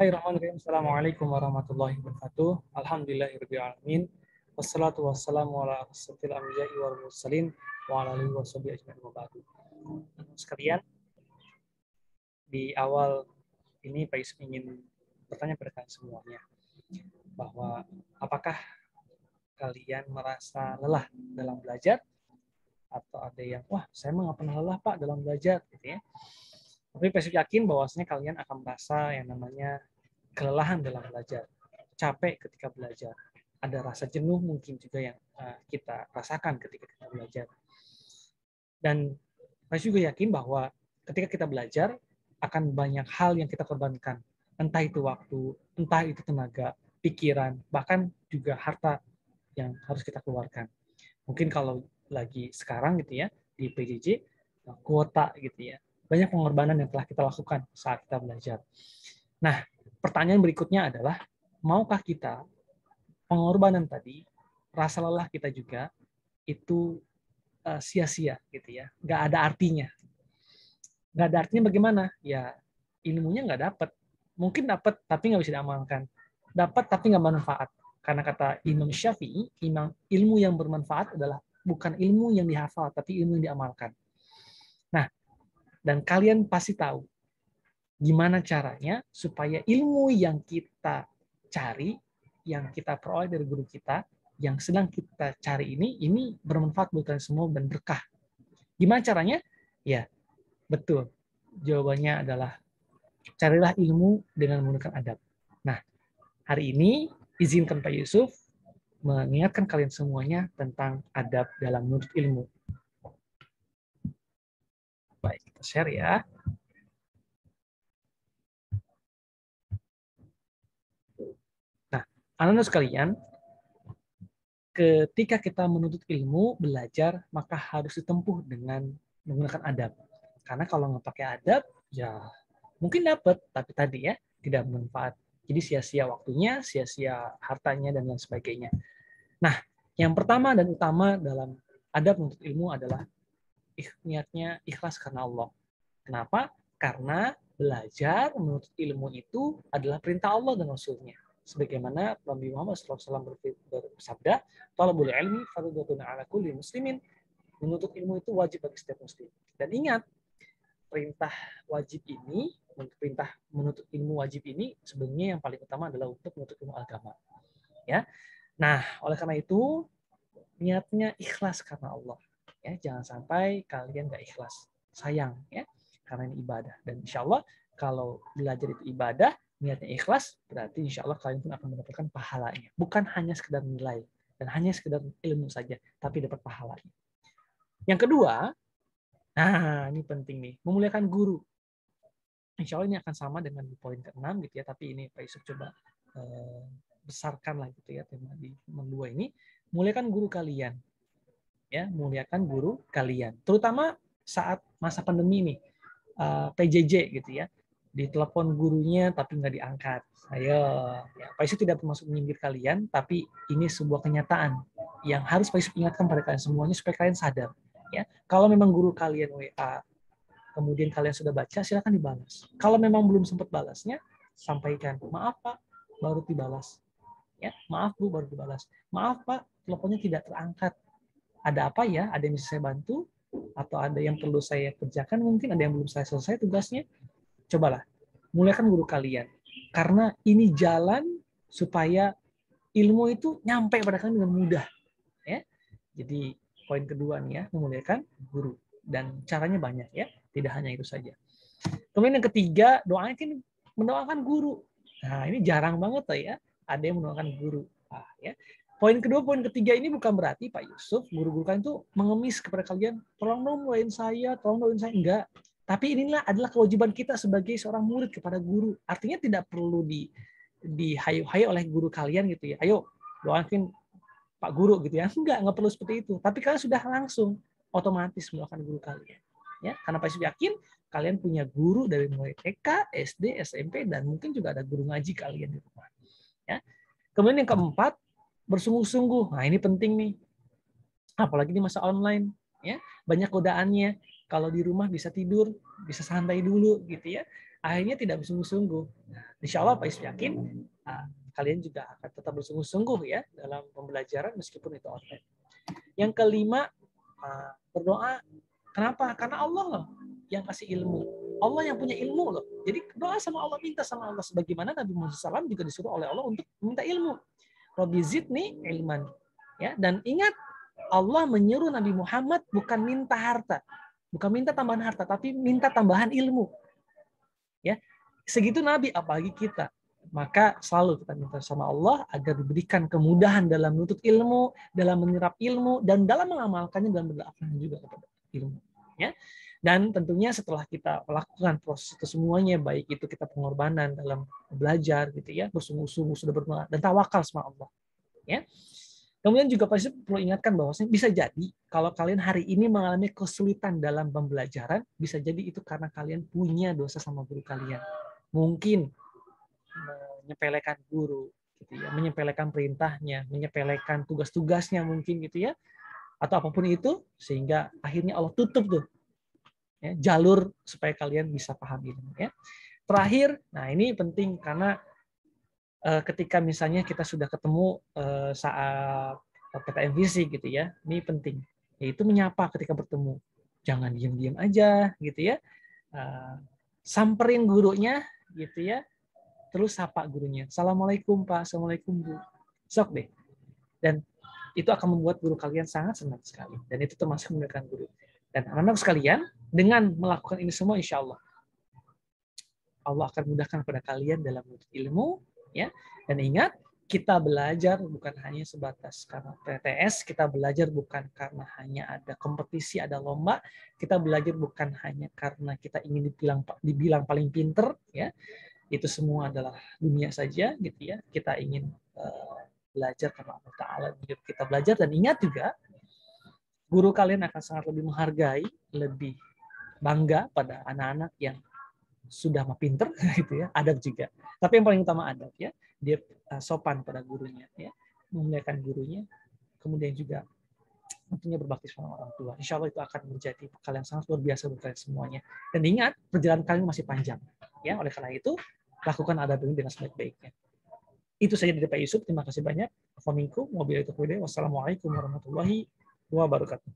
Bismillahirrahmanirrahim. Assalamualaikum warahmatullahi wabarakatuh. Alhamdulillahirabbil alamin. Wassalatu wassalamu ala asyrofil anbiya'i wal mursalin wa ala alihi washabihi ajmain wa ba'du. Sekalian, di awal ini Pak Yusuf ingin bertanya pada kalian semuanya bahwa apakah kalian merasa lelah dalam belajar atau ada yang saya nggak pernah lelah Pak dalam belajar gitu ya. Tapi Pak Yusuf yakin bahwasanya kalian akan merasa yang namanya kelelahan dalam belajar, capek ketika belajar, ada rasa jenuh mungkin juga yang kita rasakan ketika kita belajar. Dan saya juga yakin bahwa ketika kita belajar akan banyak hal yang kita korbankan, entah itu waktu, entah itu tenaga, pikiran, bahkan juga harta yang harus kita keluarkan. Mungkin kalau lagi sekarang gitu ya di PJJ kuota gitu ya, banyak pengorbanan yang telah kita lakukan saat kita belajar. Nah, pertanyaan berikutnya adalah, maukah kita pengorbanan tadi, rasa lelah kita juga, itu sia-sia gitu ya, nggak ada artinya. Nggak ada artinya bagaimana? Ya, ilmunya nggak dapat. Mungkin dapat, tapi nggak bisa diamalkan. Dapat, tapi nggak bermanfaat. Karena kata Imam Syafi'i, ilmu yang bermanfaat adalah bukan ilmu yang dihafal, tapi ilmu yang diamalkan. Nah, dan kalian pasti tahu, gimana caranya supaya ilmu yang kita cari, yang kita peroleh dari guru kita, yang sedang kita cari ini bermanfaat buat kalian semua dan berkah. Gimana caranya? Ya, betul. Jawabannya adalah carilah ilmu dengan menggunakan adab. Nah, hari ini izinkan Pak Yusuf mengingatkan kalian semuanya tentang adab dalam menuntut ilmu. Baik, kita share ya. Nah, anak-anak sekalian, ketika kita menuntut ilmu, belajar, maka harus ditempuh dengan menggunakan adab. Karena kalau nggak pakai adab, ya mungkin dapat, tapi tadi ya, tidak bermanfaat. Jadi sia-sia waktunya, sia-sia hartanya, dan lain sebagainya. Nah, yang pertama dan utama dalam adab menuntut ilmu adalah niatnya ikhlas karena Allah. Kenapa? Karena belajar menuntut ilmu itu adalah perintah Allah dan Rasul-Nya. Sebagaimana Nabi Muhammad SAW bersabda, "Talabul ilmi fardhatun 'ala kulli muslimin." Menuntut ilmu itu wajib bagi setiap muslim. Dan ingat, perintah wajib ini, perintah menuntut ilmu wajib ini sebenarnya yang paling utama adalah untuk menuntut ilmu agama. Ya. Nah, oleh karena itu niatnya ikhlas karena Allah. Ya, jangan sampai kalian nggak ikhlas. Sayang ya. Karena ini ibadah. Dan insya Allah kalau belajar itu ibadah, niatnya ikhlas, berarti insya Allah kalian pun akan mendapatkan pahalanya. Bukan hanya sekedar nilai dan hanya sekedar ilmu saja, tapi dapat pahalanya. Yang kedua, nah ini penting nih, memuliakan guru. Insya Allah ini akan sama dengan di poin ke-6 gitu ya, tapi ini Pak Yusuf coba besarkan lah gitu ya tema di nomor 2 ini. Muliakan guru kalian. Ya, muliakan guru kalian. Terutama saat masa pandemi ini. PJJ gitu ya, ditelepon gurunya tapi nggak diangkat. Ayo, ya, Pak Yusuf tidak termasuk menyindir kalian, tapi ini sebuah kenyataan yang harus Pak Yusuf ingatkan pada kalian semuanya supaya kalian sadar. Ya, kalau memang guru kalian WA, kemudian kalian sudah baca, silakan dibalas. Kalau memang belum sempat balasnya, sampaikan, maaf Pak, baru dibalas. Ya, maaf Bu, baru dibalas. Maaf Pak, teleponnya tidak terangkat. Ada apa ya? Ada yang bisa saya bantu? Atau ada yang perlu saya kerjakan, mungkin ada yang belum saya selesai tugasnya, cobalah muliakan guru kalian, karena ini jalan supaya ilmu itu nyampe pada kalian dengan mudah ya. Jadi poin kedua nih ya, memuliakan guru, dan caranya banyak ya, tidak hanya itu saja. Kemudian yang ketiga, doanya kan mendoakan guru. Nah ini jarang banget ya, ada yang mendoakan guru. Nah, ya. Poin kedua, poin ketiga ini bukan berarti Pak Yusuf, guru-guru kalian itu mengemis kepada kalian, tolong dong doain saya, tolong doain saya. Enggak. Tapi inilah adalah kewajiban kita sebagai seorang murid kepada guru. Artinya tidak perlu dihayu-hayu oleh guru kalian gitu ya. Ayo doain Pak Guru gitu ya. Enggak perlu seperti itu. Tapi kalian sudah langsung otomatis mendoakan guru kalian. Ya, karena Pak Yusuf yakin kalian punya guru dari mulai TK, SD, SMP, dan mungkin juga ada guru ngaji kalian di rumah. Ya. Kemudian yang keempat, bersungguh-sungguh. Nah, ini penting nih. Apalagi di masa online, ya. Banyak godaannya. Kalau di rumah bisa tidur, bisa santai dulu gitu ya. Akhirnya tidak bersungguh-sungguh. Nah, Insya Allah Pak Yusuf yakin kalian juga akan tetap bersungguh-sungguh ya dalam pembelajaran meskipun itu online. Yang kelima, berdoa. Kenapa? Karena Allah loh yang kasih ilmu. Allah yang punya ilmu loh. Jadi doa sama Allah, minta sama Allah. Sebagaimana Nabi Muhammad SAW juga disuruh oleh Allah untuk minta ilmu. Rabbi zidni ilman. Ya, dan ingat, Allah menyuruh Nabi Muhammad bukan minta harta. Bukan minta tambahan harta, tapi minta tambahan ilmu. Ya, segitu Nabi, apalagi kita. Maka selalu kita minta sama Allah agar diberikan kemudahan dalam menuntut ilmu, dalam menyerap ilmu, dan dalam mengamalkannya dan berdoakan juga kepada ilmu. Ya. Dan tentunya setelah kita melakukan proses itu semuanya, baik itu kita pengorbanan dalam belajar, gitu ya, bersungguh-sungguh sudah berdoa dan tawakal sama Allah. Ya. Kemudian juga pasti perlu ingatkan bahwa bisa jadi kalau kalian hari ini mengalami kesulitan dalam pembelajaran, bisa jadi itu karena kalian punya dosa sama guru kalian. Mungkin menyepelekan guru, gitu ya, menyepelekan perintahnya, menyepelekan tugas-tugasnya mungkin gitu ya, atau apapun itu, sehingga akhirnya Allah tutup tuh ya, jalur supaya kalian bisa paham ilmu. Ya. Terakhir, nah ini penting karena ketika misalnya kita sudah ketemu saat PTM fisik gitu ya, ini penting, yaitu menyapa ketika bertemu, jangan diam-diam aja gitu ya, samperin gurunya gitu ya, terus sapa gurunya, assalamualaikum Pak, assalamualaikum Bu, sok deh, dan itu akan membuat guru kalian sangat senang sekali, dan itu termasuk memuliakan guru. Dan anak-anak sekalian, dengan melakukan ini semua, insya Allah akan mudahkan kepada kalian dalam menuntut ilmu. Ya, dan ingat, kita belajar bukan hanya sebatas karena PTS, kita belajar bukan karena hanya ada kompetisi, ada lomba, kita belajar bukan hanya karena kita ingin dibilang paling pinter, ya, itu semua adalah dunia saja, gitu ya. Kita ingin belajar karena Allah Ta'ala kita belajar, dan ingat juga, guru kalian akan sangat lebih menghargai, lebih bangga pada anak-anak yang sudah mah pinter gitu ya, adab juga. Tapi yang paling utama adab ya, dia sopan pada gurunya ya, memuliakan gurunya, kemudian juga tentunya berbakti sama orang tua. Insya Allah itu akan menjadi bekal yang sangat luar biasa buat kalian semuanya. Dan ingat, perjalanan kalian masih panjang ya, oleh karena itu lakukan adab ini dengan sebaik-baiknya. Itu saja dari Pak Yusuf. Terima kasih banyak. Wassalamualaikum warahmatullahi wabarakatuh.